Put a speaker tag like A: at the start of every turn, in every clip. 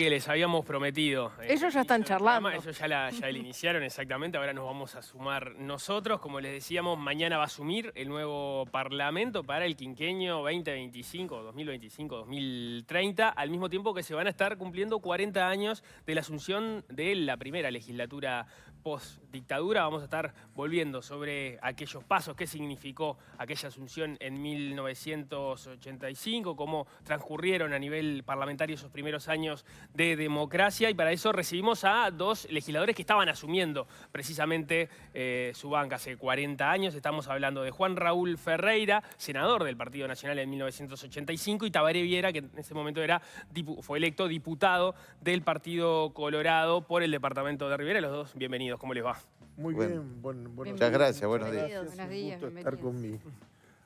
A: Que les habíamos prometido.
B: Ellos ya están charlando.
A: Ellos ya la iniciaron, exactamente. Ahora nos vamos a sumar nosotros. Como les decíamos, mañana va a asumir el nuevo Parlamento para el quinquenio 2025, 2025-2030, al mismo tiempo que se van a estar cumpliendo 40 años de la asunción de la primera legislatura post-dictadura. Vamos a estar volviendo sobre aquellos pasos, qué significó aquella asunción en 1985, cómo transcurrieron a nivel parlamentario esos primeros años de democracia, y para eso recibimos a dos legisladores que estaban asumiendo precisamente su banca hace 40 años. Estamos hablando de Juan Raúl Ferreira, senador del Partido Nacional en 1985, y Tabaré Viera, que en ese momento fue electo diputado del Partido Colorado por el departamento de Rivera. Los dos, bienvenidos, ¿cómo les va?
C: Muy bien, buenos
D: Muchas
C: días.
D: gracias, buenos días.
B: Buenos días,
C: Un gusto estar
B: bienvenidos.
C: con mi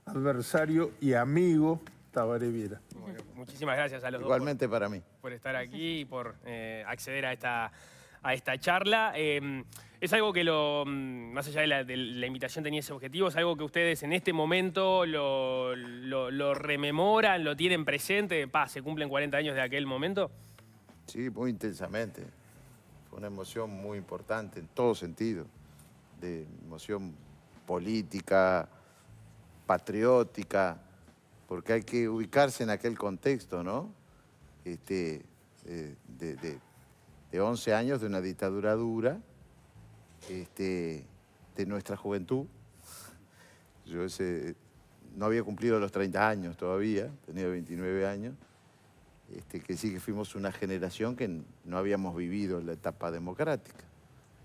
C: adversario y amigo Tabaré Viera.
A: Bueno, muchísimas gracias a los
D: Igualmente para mí.
A: dos por estar aquí y por acceder a esta charla. Es algo que más allá de la invitación tenía ese objetivo, es algo que ustedes en este momento lo rememoran, lo tienen presente. Se cumplen 40 años de aquel momento.
D: Sí, muy intensamente. Fue una emoción muy importante en todo sentido. De emoción política, patriótica, porque hay que ubicarse en aquel contexto, ¿no? De 11 años de una dictadura dura, de nuestra juventud. Yo no había cumplido los 30 años todavía, tenía 29 años, que sí que fuimos una generación que no habíamos vivido la etapa democrática.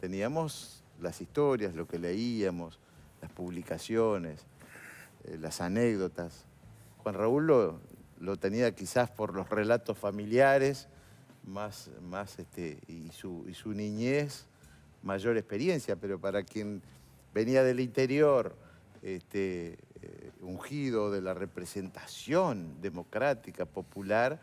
D: Teníamos las historias, lo que leíamos, las publicaciones, las anécdotas. Juan Raúl lo tenía quizás por los relatos familiares, y su niñez, mayor experiencia, pero para quien venía del interior, ungido de la representación democrática, popular,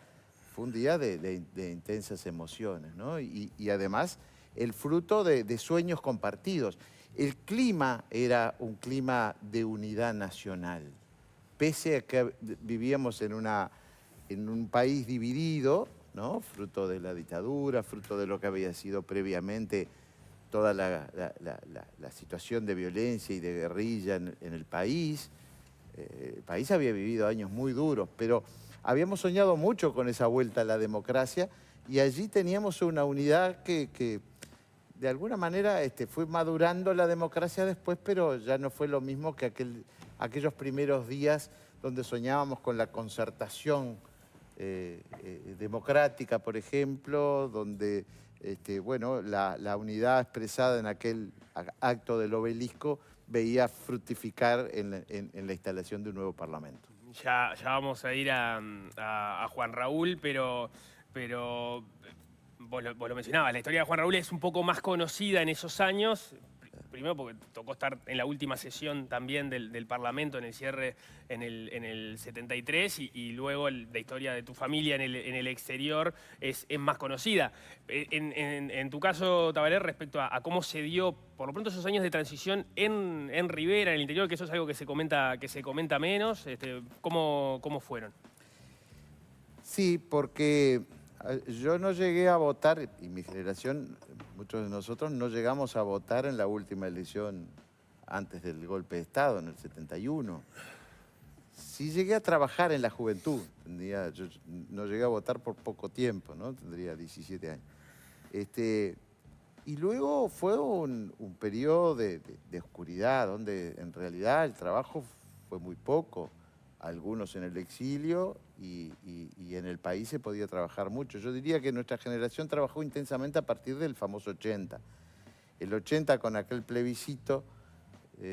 D: fue un día de intensas emociones, ¿no? Y además el fruto de sueños compartidos. El clima era un clima de unidad nacional. Pese a que vivíamos en un país dividido, ¿no? Fruto de la dictadura, fruto de lo que había sido previamente toda la situación de violencia y de guerrilla en el país. El país había vivido años muy duros, pero habíamos soñado mucho con esa vuelta a la democracia y allí teníamos una unidad que de alguna manera fue madurando la democracia después, pero ya no fue lo mismo que aquellos primeros días donde soñábamos con la concertación democrática, por ejemplo, donde bueno, la unidad expresada en aquel acto del Obelisco veía fructificar en la instalación de un nuevo parlamento.
A: Ya vamos a ir a Juan Raúl, pero vos lo mencionabas, la historia de Juan Raúl es un poco más conocida en esos años. Primero porque tocó estar en la última sesión también del Parlamento, en el cierre en el 73, y luego la historia de tu familia en el exterior es más conocida. En tu caso, Tabaré, respecto a cómo se dio, por lo pronto, esos años de transición en Rivera, en el interior, que eso es algo que se comenta menos, ¿cómo fueron?
D: Sí, porque yo no llegué a votar, y mi generación, muchos de nosotros, no llegamos a votar en la última elección antes del golpe de Estado, en el 71. Sí llegué a trabajar en la juventud. Yo no llegué a votar por poco tiempo, ¿no? Tendría 17 años. Y luego fue un periodo de oscuridad, donde en realidad el trabajo fue muy poco. Algunos en el exilio y en el país se podía trabajar mucho. Yo diría que nuestra generación trabajó intensamente a partir del famoso 80. El 80, con aquel plebiscito,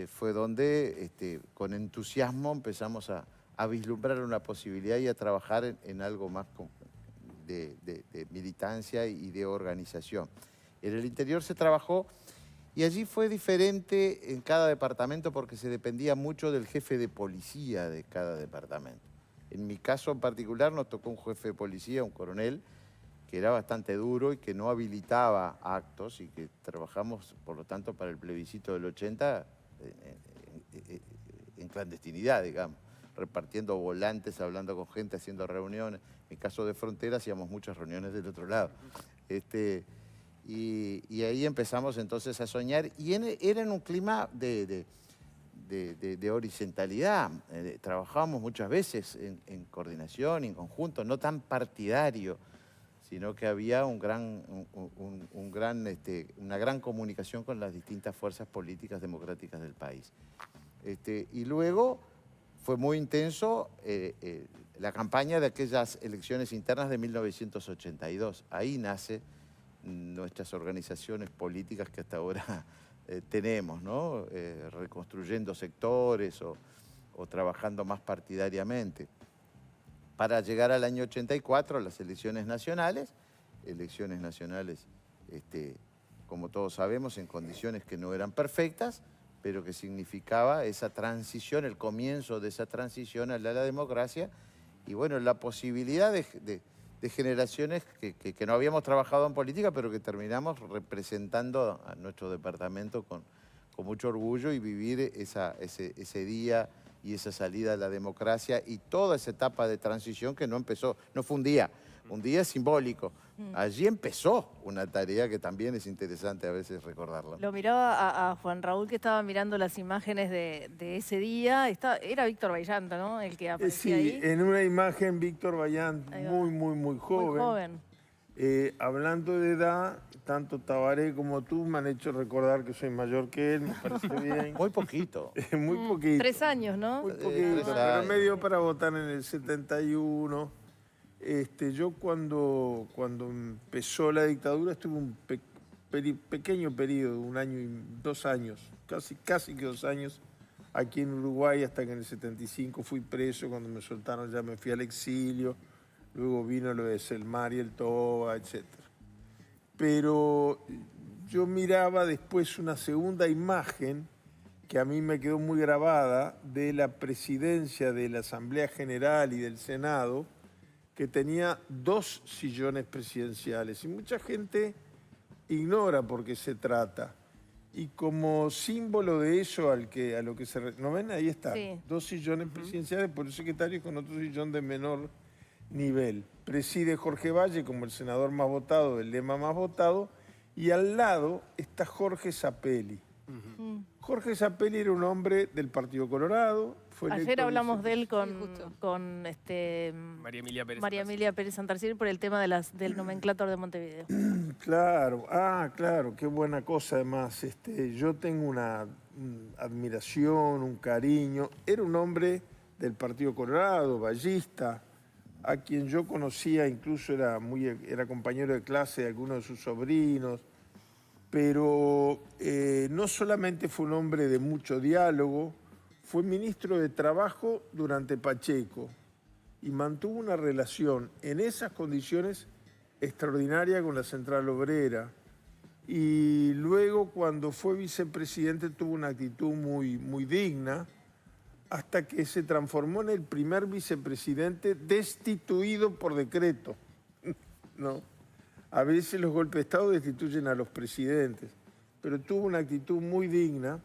D: fue donde con entusiasmo empezamos a vislumbrar una posibilidad y a trabajar en algo más de militancia y de organización. En el interior se trabajó y allí fue diferente en cada departamento porque se dependía mucho del jefe de policía de cada departamento. En mi caso en particular nos tocó un jefe de policía, un coronel, que era bastante duro y que no habilitaba actos y que trabajamos, por lo tanto, para el plebiscito del 80 en clandestinidad, digamos. repartiendo volantes, hablando con gente, haciendo reuniones. En caso de Frontera hacíamos muchas reuniones del otro lado. Y ahí empezamos entonces a soñar, y era en un clima de horizontalidad. Trabajábamos muchas veces en coordinación, en conjunto, no tan partidario, sino que había una gran comunicación con las distintas fuerzas políticas democráticas del país. Y luego fue muy intenso la campaña de aquellas elecciones internas de 1982. Ahí nace nuestras organizaciones políticas que hasta ahora tenemos, ¿no? Reconstruyendo sectores o trabajando más partidariamente. Para llegar al año 84, las elecciones nacionales, como todos sabemos, en condiciones que no eran perfectas, pero que significaba esa transición, el comienzo de esa transición a la democracia, y bueno, la posibilidad de generaciones que no habíamos trabajado en política, pero que terminamos representando a nuestro departamento con mucho orgullo, y vivir ese día y esa salida a la democracia y toda esa etapa de transición que no empezó, no fue un día simbólico. Allí empezó una tarea que también es interesante a veces recordarla.
B: Lo miraba a Juan Raúl, que estaba mirando las imágenes de ese día. Era Víctor Vallanta, ¿no? El que aparecía ahí.
C: Sí, en una imagen Víctor Vallanta, muy joven.
B: Muy joven.
C: Hablando de edad, tanto Tabaré como tú me han hecho recordar que soy mayor que él, me parece bien.
D: Muy poquito.
C: Muy poquito.
B: 3 años, ¿no?
C: Muy
D: 3
C: poquito, pero
D: años.
C: me dio para votar en el 71. Yo cuando empezó la dictadura estuve un pequeño periodo, 1 año y 2 años, casi que 2 años, aquí en Uruguay, hasta que en el 75 fui preso. Cuando me soltaron ya me fui al exilio. Luego vino lo de Selmar y el Toba, etc. Pero yo miraba después una segunda imagen que a mí me quedó muy grabada, de la presidencia de la Asamblea General y del Senado, que tenía 2 sillones presidenciales. Y mucha gente ignora por qué se trata. Y como símbolo de eso a lo que se... ¿No ven? Ahí está.
B: Sí.
C: 2 sillones presidenciales por el secretario, con otro sillón de menor nivel. Preside Jorge Valle como el senador más votado, el lema más votado, y al lado está Jorge Zapelli. Jorge Zapelli era un hombre del Partido Colorado.
B: Ayer hablamos de él con
A: María Emilia Pérez.
B: María Emilia Pérez Santarcier por el tema del nomenclátor de Montevideo.
C: Claro, claro, qué buena cosa además. Yo tengo una admiración, un cariño. Era un hombre del Partido Colorado, vallista, a quien yo conocía, incluso era compañero de clase de algunos de sus sobrinos, pero no solamente fue un hombre de mucho diálogo, fue ministro de Trabajo durante Pacheco y mantuvo una relación en esas condiciones extraordinaria con la Central Obrera. Y luego, cuando fue vicepresidente, tuvo una actitud muy digna, hasta que se transformó en el primer vicepresidente destituido por decreto, ¿no? A veces los golpes de Estado destituyen a los presidentes, pero tuvo una actitud muy digna,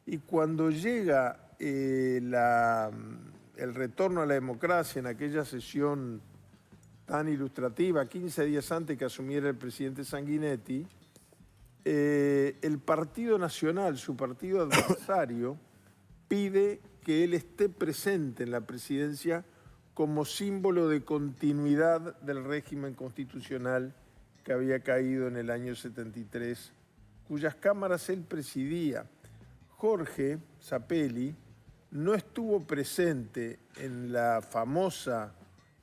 C: y cuando llega el retorno a la democracia en aquella sesión tan ilustrativa, 15 días antes que asumiera el presidente Sanguinetti, el Partido Nacional, su partido adversario, pide que él esté presente en la presidencia como símbolo de continuidad del régimen constitucional que había caído en el año 73, cuyas cámaras él presidía. Jorge Zapelli no estuvo presente en la famosa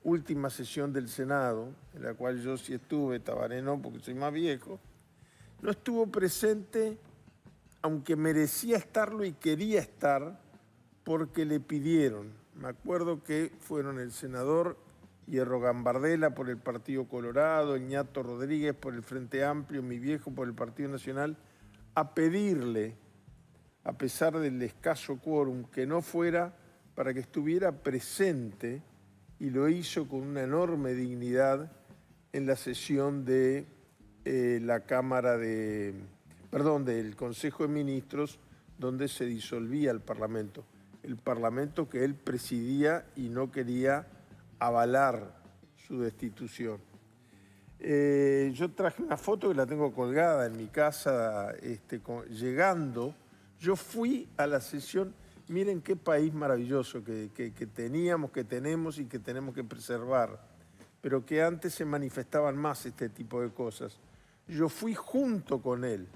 C: última sesión del Senado, en la cual yo sí estuve, Tabaré no, porque soy más viejo. No estuvo presente, aunque merecía estarlo y quería estar, porque le pidieron. Me acuerdo que fueron el senador Hierro Gambardella por el Partido Colorado, Ñato Rodríguez por el Frente Amplio, mi viejo por el Partido Nacional, a pedirle, a pesar del escaso quórum, que no fuera, para que estuviera presente, y lo hizo con una enorme dignidad en la sesión de la Cámara del Consejo de Ministros, donde se disolvía el Parlamento. el parlamento que él presidía y no quería avalar su destitución. Yo traje una foto que la tengo colgada en mi casa, llegando. Yo fui a la sesión, miren qué país maravilloso que teníamos, que tenemos y que tenemos que preservar, pero que antes se manifestaban más este tipo de cosas. Yo fui junto con él.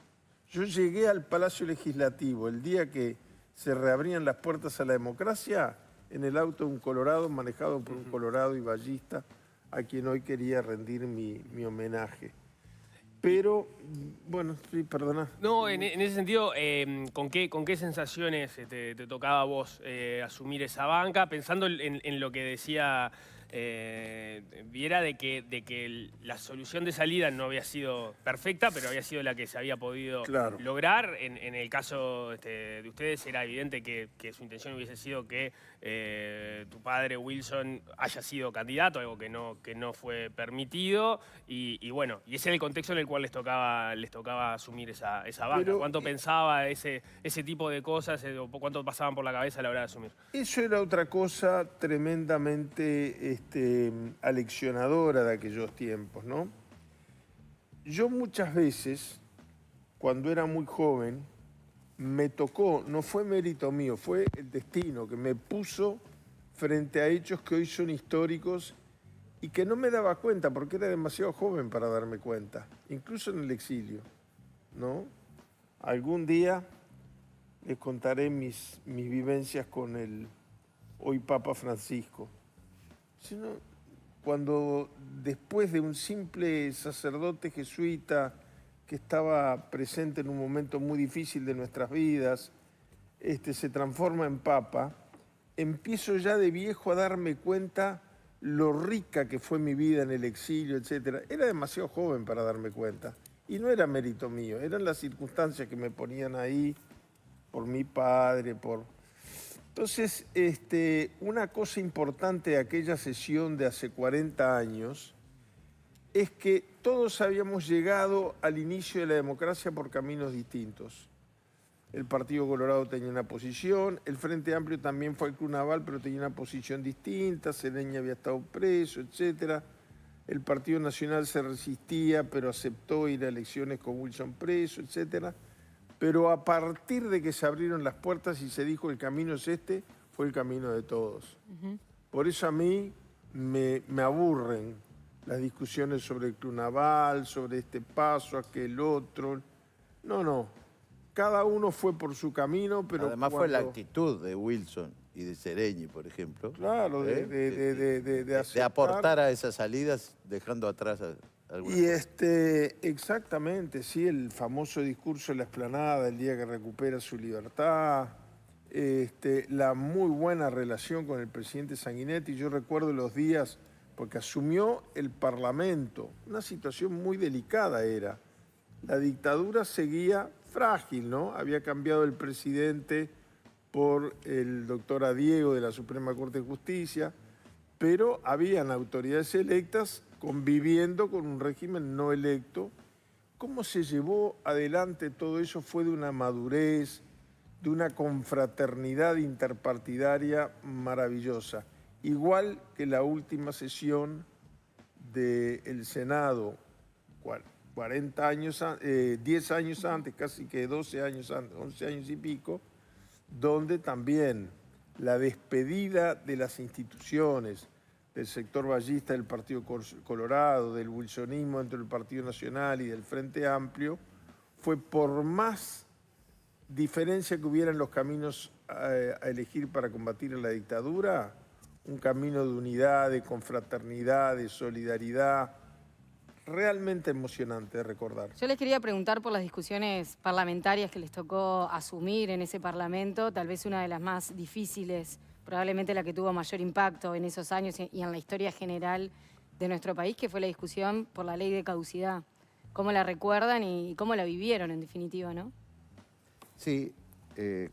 C: Yo llegué al Palacio Legislativo el día que se reabrían las puertas a la democracia en el auto de un colorado, manejado por un colorado y vallista, a quien hoy quería rendir mi homenaje. Pero, bueno, sí, perdona.
A: No, en ese sentido, ¿con qué sensaciones te tocaba a vos asumir esa banca? Pensando en lo que decía Viera, de que la solución de salida no había sido perfecta, pero había sido la que se había podido lograr. En el caso de ustedes era evidente que su intención hubiese sido que tu padre Wilson haya sido candidato, algo que no fue permitido. Y bueno, y ese era el contexto en el cual les tocaba asumir esa banca.
C: Pero,
A: ¿cuánto pensaba ese tipo de cosas? ¿Cuánto pasaban por la cabeza a la hora de asumir?
C: Eso era otra cosa tremendamente aleccionadora de aquellos tiempos, ¿no? Yo muchas veces, cuando era muy joven, me tocó, no fue mérito mío, fue el destino que me puso frente a hechos que hoy son históricos y que no me daba cuenta porque era demasiado joven para darme cuenta, incluso en el exilio, ¿no? Algún día les contaré mis vivencias con el hoy Papa Francisco. Sino cuando después de un simple sacerdote jesuita que estaba presente en un momento muy difícil de nuestras vidas, se transforma en papa, empiezo ya de viejo a darme cuenta lo rica que fue mi vida en el exilio, etc. Era demasiado joven para darme cuenta. Y no era mérito mío, eran las circunstancias que me ponían ahí, por mi padre, Entonces, una cosa importante de aquella sesión de hace 40 años es que todos habíamos llegado al inicio de la democracia por caminos distintos. El Partido Colorado tenía una posición, el Frente Amplio también fue al Club Naval, pero tenía una posición distinta, Sereña había estado preso, etc. El Partido Nacional se resistía, pero aceptó ir a elecciones con Wilson preso, etc. Pero a partir de que se abrieron las puertas y se dijo el camino es este, fue el camino de todos. Por eso a mí me aburren las discusiones sobre el Club Naval, sobre este paso, aquel otro. No. Cada uno fue por su camino, pero
D: además fue la actitud de Wilson y de Sereñi, por ejemplo.
C: Claro,
D: de aportar a esas salidas dejando atrás a algunas cosas.
C: Exactamente, sí, el famoso discurso de la Explanada, el día que recupera su libertad, la muy buena relación con el presidente Sanguinetti. Yo recuerdo los días, porque asumió el Parlamento, una situación muy delicada era. La dictadura seguía frágil, ¿no? Había cambiado el presidente por el doctor Adiego de la Suprema Corte de Justicia, pero habían autoridades electas conviviendo con un régimen no electo. ¿Cómo se llevó adelante todo eso? Fue de una madurez, de una confraternidad interpartidaria maravillosa. Igual que la última sesión del Senado, 40 años, 10 años antes, casi que 12 años antes, 11 años y pico, donde también la despedida de las instituciones, del sector vallista del Partido Colorado, del wilsonismo dentro del Partido Nacional y del Frente Amplio, fue por más diferencia que hubiera en los caminos a elegir para combatir a la dictadura, un camino de unidad, de confraternidad, de solidaridad, realmente emocionante de recordar.
E: Yo les quería preguntar por las discusiones parlamentarias que les tocó asumir en ese Parlamento, tal vez una de las más difíciles, probablemente la que tuvo mayor impacto en esos años y en la historia general de nuestro país, que fue la discusión por la ley de caducidad. ¿Cómo la recuerdan y cómo la vivieron en definitiva, no?
D: Sí,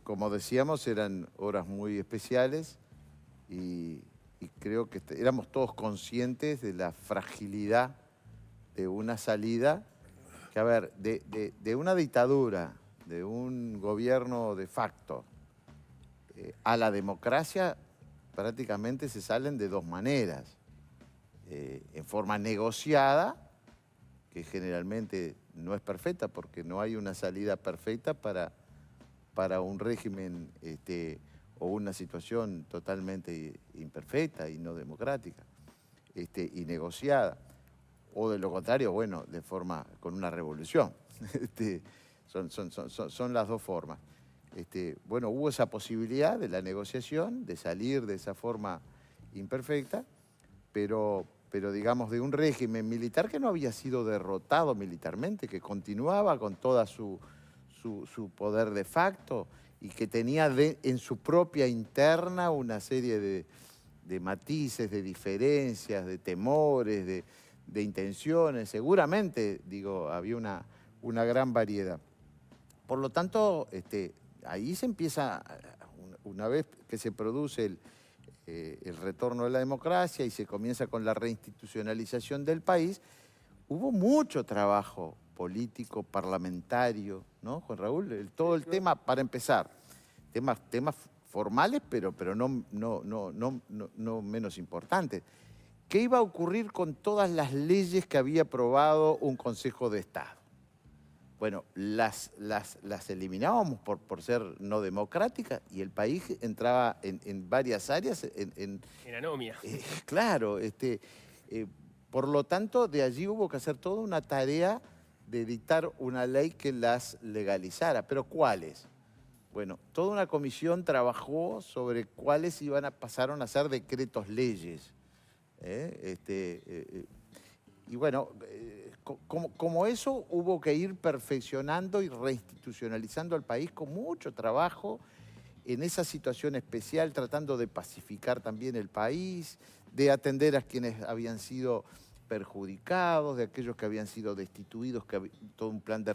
D: como decíamos, eran horas muy especiales y creo que éramos todos conscientes de la fragilidad de una salida que, a ver, de una dictadura, de un gobierno de facto, a la democracia prácticamente se salen de dos maneras. En forma negociada, que generalmente no es perfecta porque no hay una salida perfecta para un régimen o una situación totalmente imperfecta y no democrática y negociada. O de lo contrario, bueno, de forma con una revolución. Son las dos formas. Bueno, hubo esa posibilidad de la negociación, de salir de esa forma imperfecta, pero digamos, de un régimen militar que no había sido derrotado militarmente, que continuaba con toda su poder de facto y que tenía en su propia interna una serie de matices, de diferencias, de temores, de intenciones. Seguramente, digo, había una gran variedad. Por lo tanto, ahí se empieza, una vez que se produce el retorno de la democracia y se comienza con la reinstitucionalización del país, hubo mucho trabajo político, parlamentario, ¿no, Juan Raúl? Todo el tema, para empezar, temas formales, pero no menos importantes. ¿Qué iba a ocurrir con todas las leyes que había aprobado un Consejo de Estado? Bueno, las eliminábamos por ser no democráticas y el país entraba en varias áreas.
A: En anomia.
D: Claro, por lo tanto, de allí hubo que hacer toda una tarea de dictar una ley que las legalizara. ¿Pero cuáles? Bueno, toda una comisión trabajó sobre cuáles pasaron a ser decretos leyes. Y bueno, como eso hubo que ir perfeccionando y reinstitucionalizando al país con mucho trabajo en esa situación especial, tratando de pacificar también el país, de atender a quienes habían sido perjudicados, de aquellos que habían sido destituidos, todo un plan de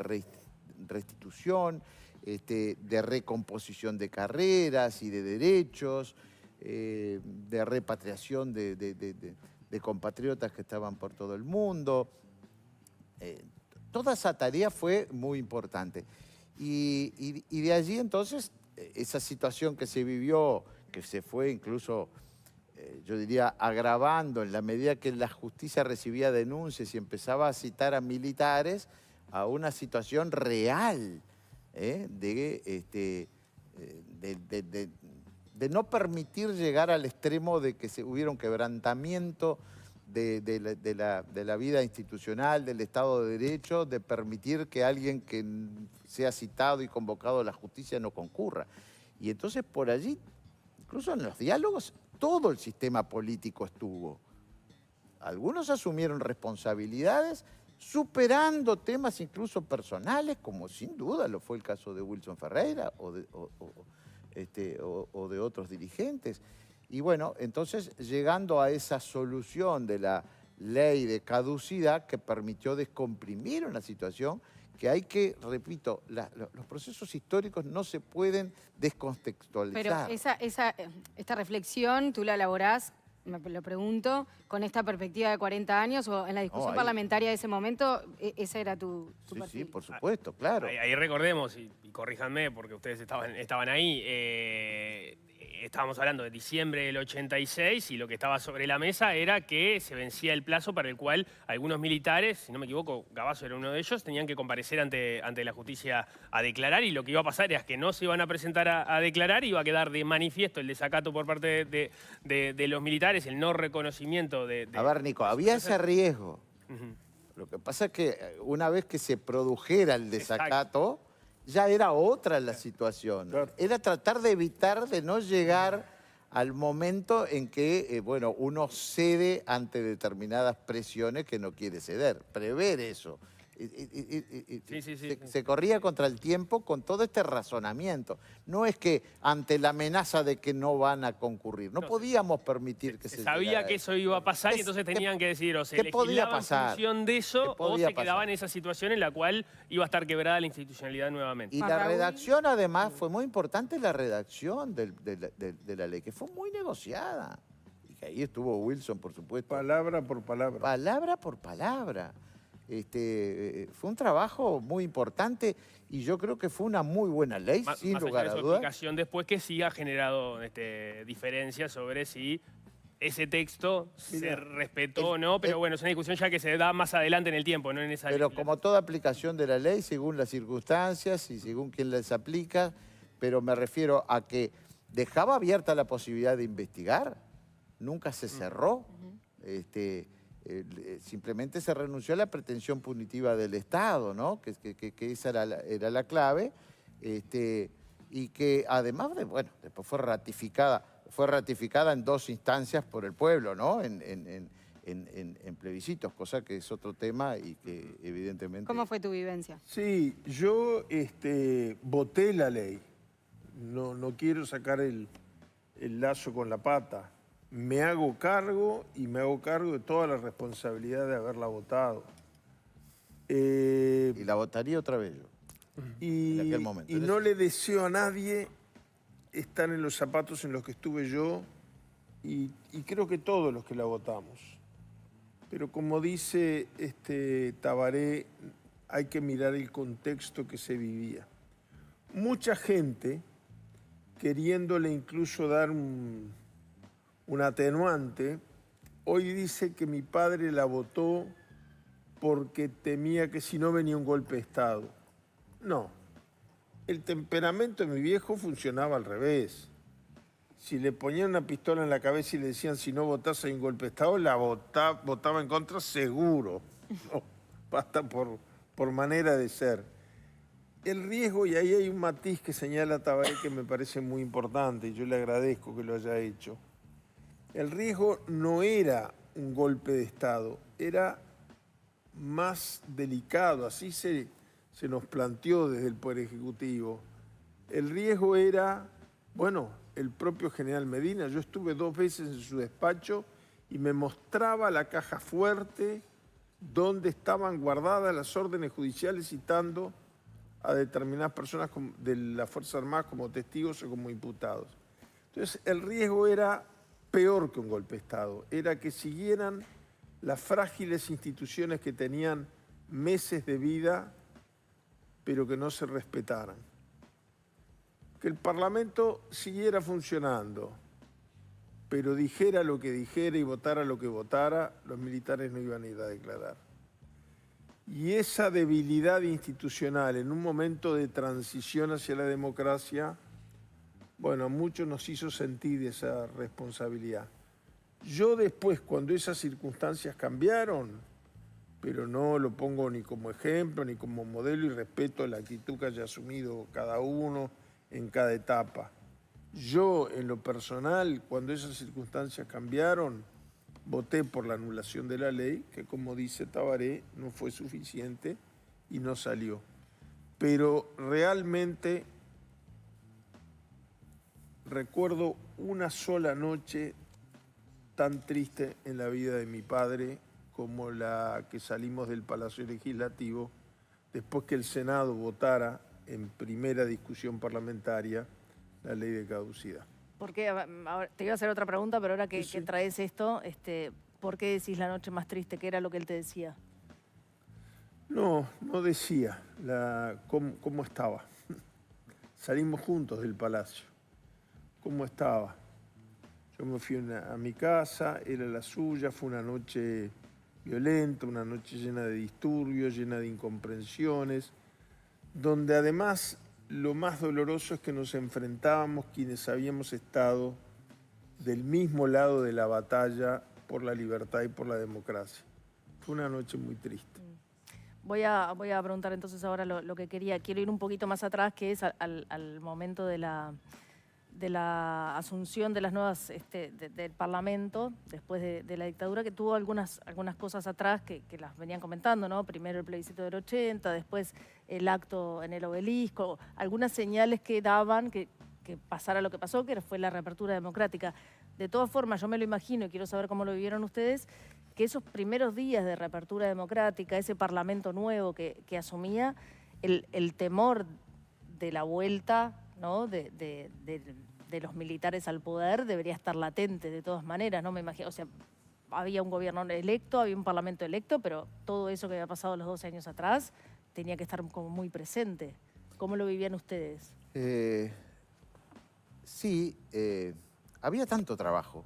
D: restitución, de recomposición de carreras y de derechos, de repatriación de compatriotas que estaban por todo el mundo. Toda esa tarea fue muy importante. Y de allí entonces, esa situación que se vivió, que se fue incluso, yo diría, agravando en la medida que la justicia recibía denuncias y empezaba a citar a militares, a una situación real de no permitir llegar al extremo de que hubiera un quebrantamiento de la vida institucional, del Estado de Derecho, de permitir que alguien que sea citado y convocado a la justicia no concurra. Y entonces por allí, incluso en los diálogos, todo el sistema político estuvo. Algunos asumieron responsabilidades superando temas incluso personales, como sin duda lo fue el caso de Wilson Ferreira o de otros dirigentes. Y bueno, entonces llegando a esa solución de la ley de caducidad que permitió descomprimir una situación que hay que, repito, los procesos históricos no se pueden descontextualizar.
E: Pero esta reflexión tú la elaborás, me lo pregunto, con esta perspectiva de 40 años o en la discusión parlamentaria de ese momento, ese era tu perfil.
D: Sí, por supuesto, claro.
A: Ahí recordemos, y corríjanme porque ustedes estaban ahí, estábamos hablando de diciembre del 86 y lo que estaba sobre la mesa era que se vencía el plazo para el cual algunos militares, si no me equivoco, Gavazo era uno de ellos, tenían que comparecer ante la justicia a declarar, y lo que iba a pasar era que no se iban a presentar a declarar, iba a quedar de manifiesto el desacato por parte de los militares, el no reconocimiento de...
D: A ver, Nico, había ese riesgo. Lo que pasa es que una vez que se produjera el desacato, ya era otra la situación. Claro. Era tratar de evitar de no llegar al momento en que bueno, uno cede ante determinadas presiones que no quiere ceder. Prever eso. Se corría contra el tiempo con todo este razonamiento. No es que ante la amenaza de que no van a concurrir, no podíamos permitir que se
A: sabía que eso iba a pasar y entonces tenían que decidir o se legislaba en función de eso o se quedaba en esa situación en la cual iba a estar quebrada la institucionalidad nuevamente.
D: Y la redacción además fue muy importante, la redacción de la ley, que fue muy negociada. Y que ahí estuvo Wilson, por supuesto.
C: Palabra por palabra.
D: Palabra por palabra. Fue un trabajo muy importante y yo creo que fue una muy buena ley, sin
A: Más
D: lugar
A: allá
D: a
A: de su
D: dudas.
A: aplicación después, que sí ha generado diferencias sobre si ese texto se
C: Mirá,
A: respetó o no, pero bueno, es una discusión ya que se da más adelante en el tiempo, no en esa
D: Pero
A: legislatura.
D: como toda aplicación de la ley, según las circunstancias y según quién las aplica, pero me refiero a que dejaba abierta la posibilidad de investigar, nunca se cerró. Simplemente se renunció a la pretensión punitiva del Estado, ¿no? Que esa era la clave, y que además, bueno, después fue ratificada en 2 instancias por el pueblo, ¿no? En plebiscitos, cosa que es otro tema y que evidentemente...
E: ¿Cómo fue tu vivencia?
C: Sí, yo voté la ley. No quiero sacar el lazo con la pata. Me hago cargo y me hago cargo de toda la responsabilidad de haberla votado.
D: Y la votaría otra vez yo.
C: Y,
D: en aquel momento.
C: y no le deseo a nadie estar en los zapatos en los que estuve yo y creo que todos los que la votamos. Pero como dice Tabaré, hay que mirar el contexto que se vivía. Mucha gente, queriéndole incluso dar un atenuante, hoy dice que mi padre la votó porque temía que si no venía un golpe de Estado. No, el temperamento de mi viejo funcionaba al revés. Si le ponían una pistola en la cabeza y le decían si no votás hay un golpe de Estado, la votaba en contra seguro. No, basta por manera de ser. El riesgo, y ahí hay un matiz que señala Tabaré que me parece muy importante y yo le agradezco que lo haya hecho. El riesgo no era un golpe de Estado, era más delicado, así se nos planteó desde el Poder Ejecutivo. El riesgo era, bueno, el propio general Medina. Yo estuve 2 veces en su despacho y me mostraba la caja fuerte donde estaban guardadas las órdenes judiciales citando a determinadas personas de las Fuerzas Armadas como testigos o como imputados. Entonces, el riesgo era peor que un golpe de Estado, era que siguieran las frágiles instituciones que tenían meses de vida, pero que no se respetaran. Que el Parlamento siguiera funcionando, pero dijera lo que dijera y votara lo que votara, los militares no iban a ir a declarar. Y esa debilidad institucional en un momento de transición hacia la democracia, bueno, a muchos nos hizo sentir esa responsabilidad. Yo después, cuando esas circunstancias cambiaron, pero no lo pongo ni como ejemplo, ni como modelo, y respeto la actitud que haya asumido cada uno en cada etapa. Yo, en lo personal, cuando esas circunstancias cambiaron, voté por la anulación de la ley, que como dice Tabaré, no fue suficiente y no salió. Pero realmente recuerdo una sola noche tan triste en la vida de mi padre como la que salimos del Palacio Legislativo después que el Senado votara en primera discusión parlamentaria la ley de caducidad.
B: ¿Por qué? Te iba a hacer otra pregunta, pero ahora que traes esto, ¿por qué decís la noche más triste? ¿Qué era lo que él te decía?
C: No decía cómo estaba. Salimos juntos del palacio. ¿Cómo estaba? Yo me fui a mi casa, era la suya, fue una noche violenta, una noche llena de disturbios, llena de incomprensiones, donde además lo más doloroso es que nos enfrentábamos quienes habíamos estado del mismo lado de la batalla por la libertad y por la democracia. Fue una noche muy triste.
B: Voy a preguntar entonces ahora lo que quería. Quiero ir un poquito más atrás, que es al momento de la asunción de las nuevas del Parlamento, después de la dictadura, que tuvo algunas cosas atrás que las venían comentando, ¿no? Primero el plebiscito del 80, después el acto en el Obelisco, algunas señales que daban que pasara lo que pasó, que fue la reapertura democrática. De todas formas, yo me lo imagino y quiero saber cómo lo vivieron ustedes, que esos primeros días de reapertura democrática, ese Parlamento nuevo que asumía, el temor de la vuelta, ¿no? de los militares al poder debería estar latente de todas maneras, ¿no? Me imagino, o sea, había un gobierno electo, había un parlamento electo, pero todo eso que había pasado los 12 años atrás tenía que estar como muy presente. ¿Cómo lo vivían ustedes?
D: Sí, había tanto trabajo.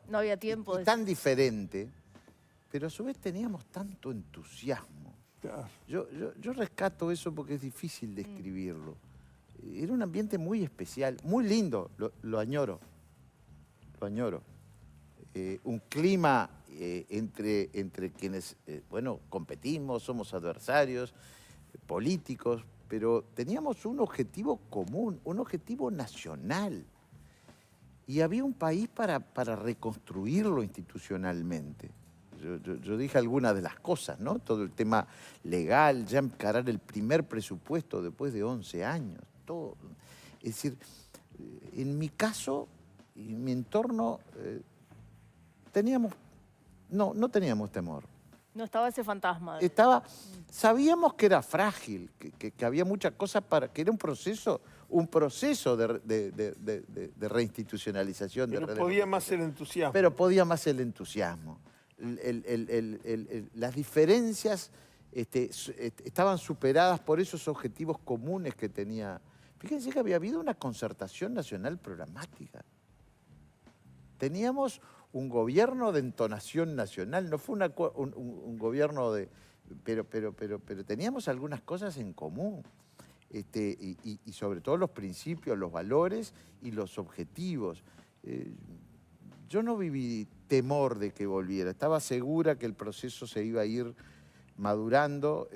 B: No había tiempo.
D: Y tan diferente, pero a su vez teníamos tanto entusiasmo.
C: Claro.
D: Yo rescato eso porque es difícil describirlo. Era un ambiente muy especial, muy lindo, lo añoro. Lo añoro. Un clima entre quienes, bueno, competimos, somos adversarios políticos, pero teníamos un objetivo común, un objetivo nacional. Y había un país para reconstruirlo institucionalmente. Yo dije algunas de las cosas, ¿no? Todo el tema legal, ya encarar el primer presupuesto después de 11 años. Todo. Es decir, en mi caso y en mi entorno no teníamos temor.
B: No estaba ese fantasma.
D: Sabíamos que era frágil, que había muchas cosas que era un proceso de reinstitucionalización.
C: Pero podía más el entusiasmo.
D: Pero podía más el entusiasmo. Las diferencias estaban superadas por esos objetivos comunes que tenía. Fíjense que había habido una concertación nacional programática. Teníamos un gobierno de entonación nacional, no fue un gobierno de... Pero teníamos algunas cosas en común. Y sobre todo los principios, los valores y los objetivos. Yo no viví temor de que volviera, estaba segura que el proceso se iba a ir madurando,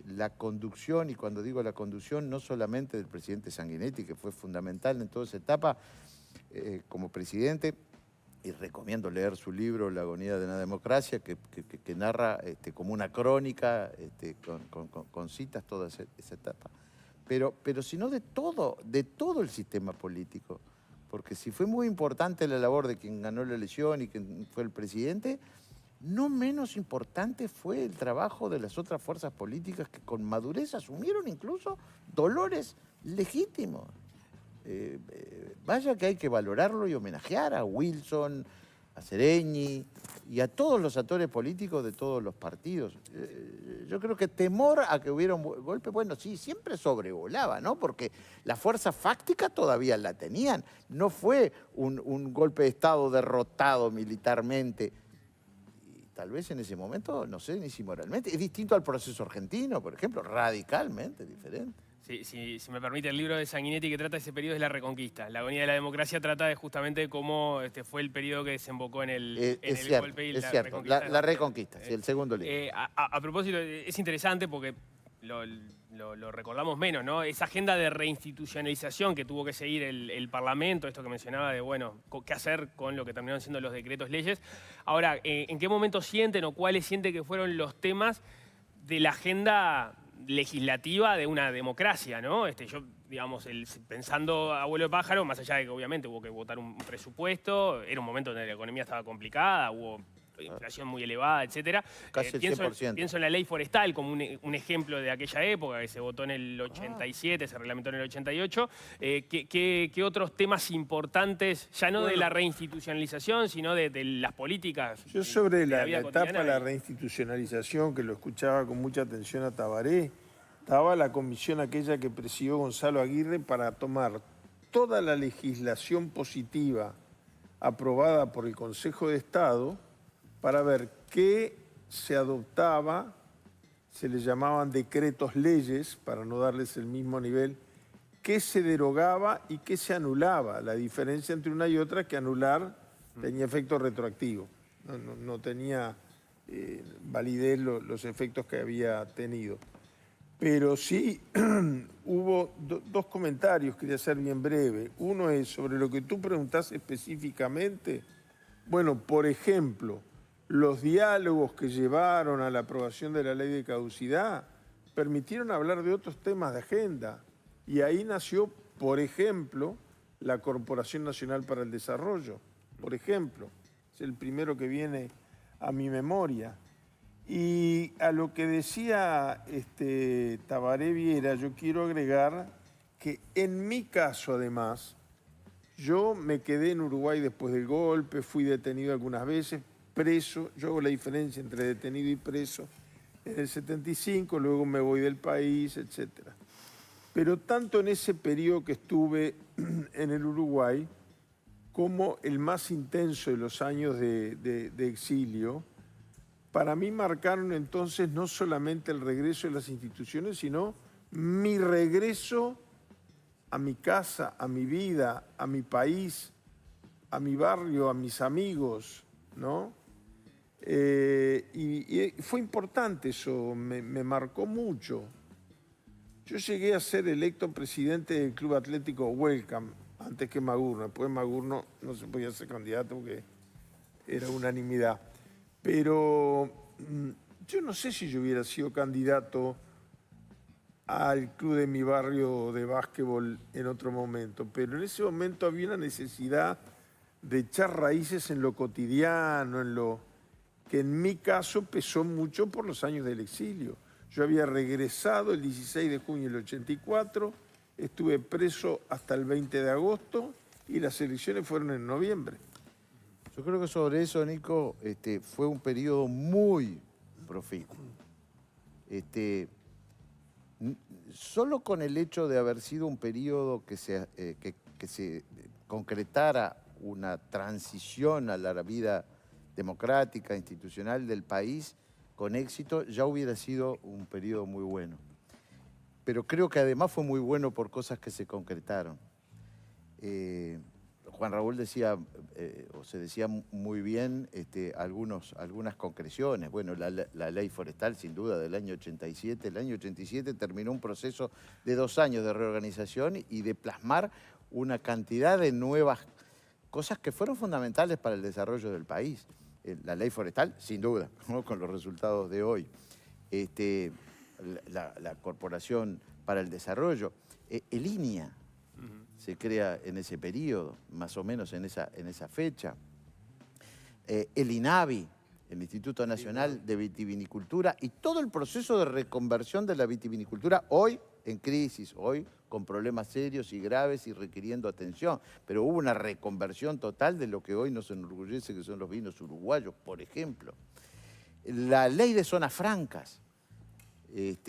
D: la conducción, y cuando digo la conducción, no solamente del presidente Sanguinetti, que fue fundamental en toda esa etapa como presidente, y recomiendo leer su libro La agonía de la democracia, que narra como una crónica con citas toda esa etapa. Pero sino de todo el sistema político. Porque si fue muy importante la labor de quien ganó la elección y quien fue el presidente, no menos importante fue el trabajo de las otras fuerzas políticas que con madurez asumieron incluso dolores legítimos. Vaya que hay que valorarlo y homenajear a Wilson, a Sereñi y a todos los actores políticos de todos los partidos. Yo creo que temor a que hubiera un golpe, bueno, sí, siempre sobrevolaba, ¿no? Porque la fuerza fáctica todavía la tenían. No fue un golpe de Estado derrotado militarmente. Y tal vez en ese momento, no sé ni si moralmente, es distinto al proceso argentino, por ejemplo, radicalmente diferente.
A: Sí, si me permite, el libro de Sanguinetti que trata ese periodo es La Reconquista. La agonía de la democracia trata justamente de cómo fue el periodo que desembocó en el golpe y la reconquista.
D: La Reconquista, sí, el segundo libro.
A: A propósito, es interesante porque lo recordamos menos, ¿no? Esa agenda de reinstitucionalización que tuvo que seguir el Parlamento, esto que mencionaba de, bueno, qué hacer con lo que terminaron siendo los decretos leyes. Ahora, ¿en qué momento sienten o cuáles sienten que fueron los temas de la agenda legislativa de una democracia, ¿no? Yo, digamos, pensando a vuelo de pájaro, más allá de que obviamente hubo que votar un presupuesto, era un momento donde la economía estaba complicada, hubo inflación muy elevada, etcétera.
D: Casi el 100%.
A: Pienso en la ley forestal como un ejemplo de aquella época, que se votó en el 87, se reglamentó en el 88. ¿Qué otros temas importantes, ya no de la reinstitucionalización, sino de las políticas?
C: Yo sobre la
A: vida
C: etapa de la
A: cotidiana
C: reinstitucionalización, que lo escuchaba con mucha atención a Tabaré, estaba la comisión aquella que presidió Gonzalo Aguirre para tomar toda la legislación positiva aprobada por el Consejo de Estado para ver qué se adoptaba, se le llamaban decretos leyes, para no darles el mismo nivel, qué se derogaba y qué se anulaba. La diferencia entre una y otra es que anular tenía efecto retroactivo, no tenía validez los efectos que había tenido. Pero sí hubo dos comentarios, quería ser bien breve. Uno es sobre lo que tú preguntás específicamente. Bueno, por ejemplo, los diálogos que llevaron a la aprobación de la ley de caducidad permitieron hablar de otros temas de agenda. Y ahí nació, por ejemplo, la Corporación Nacional para el Desarrollo. Por ejemplo, es el primero que viene a mi memoria. Y a lo que decía Tabaré Viera, yo quiero agregar que en mi caso, además, Yo me quedé en Uruguay después del golpe, fui detenido algunas veces, preso. Yo hago la diferencia entre detenido y preso. En el 75, luego me voy del país, etc. Pero tanto en ese periodo que estuve en el Uruguay, como el más intenso de los años de exilio, para mí marcaron entonces no solamente el regreso de las instituciones, sino mi regreso a mi casa, a mi vida, a mi país, a mi barrio, a mis amigos, ¿no? Y fue importante eso, me marcó mucho. Yo llegué a ser electo presidente del Club Atlético Welcome, antes que Magurno. Después de Magurno no se podía ser candidato porque era unanimidad. Pero yo no sé si yo hubiera sido candidato al club de mi barrio de básquetbol en otro momento, pero en ese momento había una necesidad de echar raíces en lo cotidiano, en lo que en mi caso pesó mucho por los años del exilio. Yo había regresado el 16 de junio del 84, estuve preso hasta el 20 de agosto y las elecciones fueron en noviembre.
D: Yo creo que sobre eso, Nico, fue un periodo muy profícuo. Solo con el hecho de haber sido un periodo que se concretara una transición a la vida democrática, institucional del país con éxito, ya hubiera sido un periodo muy bueno. Pero creo que además fue muy bueno por cosas que se concretaron. Juan Raúl decía, o se decía muy bien, algunas concreciones. Bueno, la ley forestal, sin duda, del año 87. El año 87 terminó un proceso de 2 años de reorganización y de plasmar una cantidad de nuevas cosas que fueron fundamentales para el desarrollo del país. La ley forestal, sin duda, ¿no? Con los resultados de hoy. La Corporación para el Desarrollo. El INIA se crea en ese periodo, más o menos en esa fecha. El INAVI, el Instituto Nacional de Vitivinicultura, y todo el proceso de reconversión de la vitivinicultura, hoy en crisis, hoy con problemas serios y graves y requiriendo atención. Pero hubo una reconversión total de lo que hoy nos enorgullece, que son los vinos uruguayos, por ejemplo. La ley de zonas francas. Es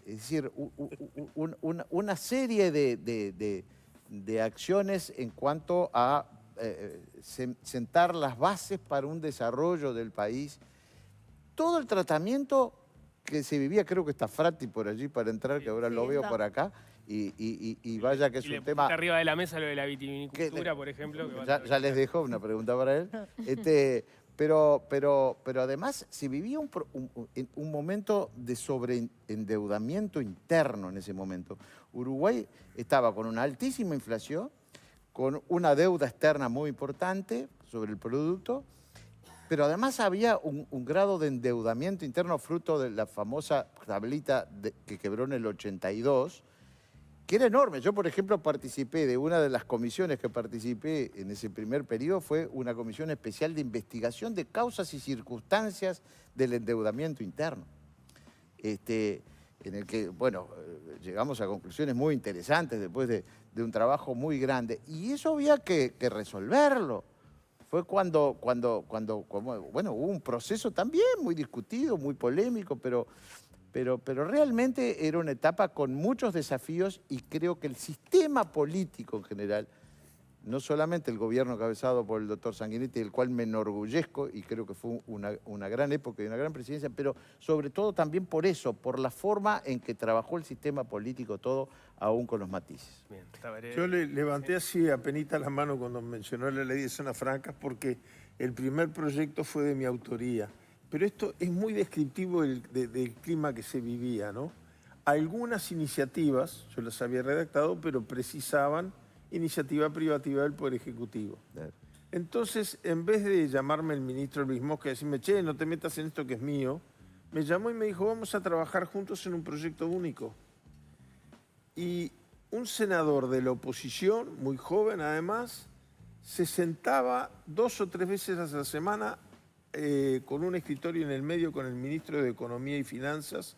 D: decir, una serie de acciones en cuanto a sentar las bases para un desarrollo del país. Todo el tratamiento que se vivía, creo que está Frati por allí para entrar, que ahora lo veo por acá, y vaya que es un tema...
A: Arriba de la mesa lo de la vitivinicultura, por ejemplo. Que
D: ya les dejo una pregunta para él. Pero además se vivía un momento de sobreendeudamiento interno en ese momento. Uruguay estaba con una altísima inflación, con una deuda externa muy importante sobre el producto, pero además había un grado de endeudamiento interno fruto de la famosa tablita que quebró en el 82, que era enorme. Yo, por ejemplo, participé de una de las comisiones que participé en ese primer periodo, fue una comisión especial de investigación de causas y circunstancias del endeudamiento interno. En el que, bueno, llegamos a conclusiones muy interesantes después de un trabajo muy grande. Y eso había que resolverlo. Fue cuando bueno, hubo un proceso también muy discutido, muy polémico, pero realmente era una etapa con muchos desafíos y creo que el sistema político en general, no solamente el gobierno encabezado por el doctor Sanguinetti, del cual me enorgullezco y creo que fue una gran época y una gran presidencia, pero sobre todo también por eso, por la forma en que trabajó el sistema político todo, aún con los matices.
A: Bien,
C: yo le levanté así apenita la mano cuando mencionó la ley de zonas francas porque el primer proyecto fue de mi autoría. Pero esto es muy descriptivo del clima que se vivía, ¿no? Algunas iniciativas, yo las había redactado, pero precisaban iniciativa privativa del Poder Ejecutivo. Entonces, en vez de llamarme el ministro Luis Mosca y decirme, che, no te metas en esto que es mío, me llamó y me dijo, vamos a trabajar juntos en un proyecto único. Y un senador de la oposición, muy joven además, se sentaba 2 o 3 veces a la semana con un escritorio en el medio con el ministro de Economía y Finanzas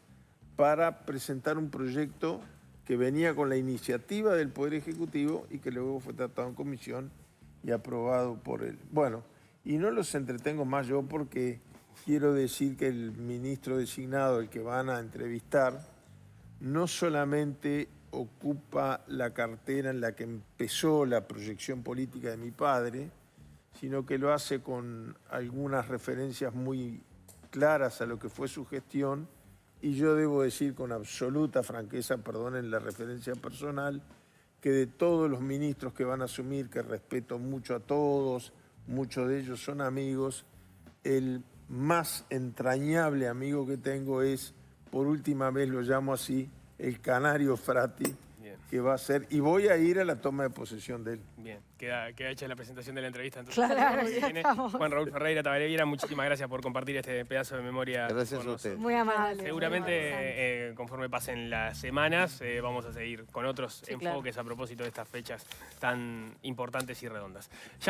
C: para presentar un proyecto que venía con la iniciativa del Poder Ejecutivo y que luego fue tratado en comisión y aprobado por él. Bueno, y no los entretengo más yo porque quiero decir que el ministro designado, el que van a entrevistar, no solamente ocupa la cartera en la que empezó la proyección política de mi padre, sino que lo hace con algunas referencias muy claras a lo que fue su gestión, y yo debo decir con absoluta franqueza, perdonen la referencia personal, que de todos los ministros que van a asumir, que respeto mucho a todos, muchos de ellos son amigos, el más entrañable amigo que tengo es, por última vez lo llamo así, el Canario Frati,
A: Bien.
C: que va a ser, y voy a ir a la toma de posesión de él.
A: Bien, queda hecha la presentación de la entrevista. Entonces,
E: Claro,
A: que
E: ya
A: viene.
E: estamos.
A: Juan Raúl Ferreira Tabaré Viera, muchísimas gracias por compartir este pedazo de memoria
D: Gracias
A: con
D: a
A: nosotros.
D: usted.
E: Muy amable.
A: Seguramente, conforme pasen las semanas, vamos a seguir con otros
B: Sí, claro.
A: enfoques a propósito de estas fechas tan importantes y redondas. Ya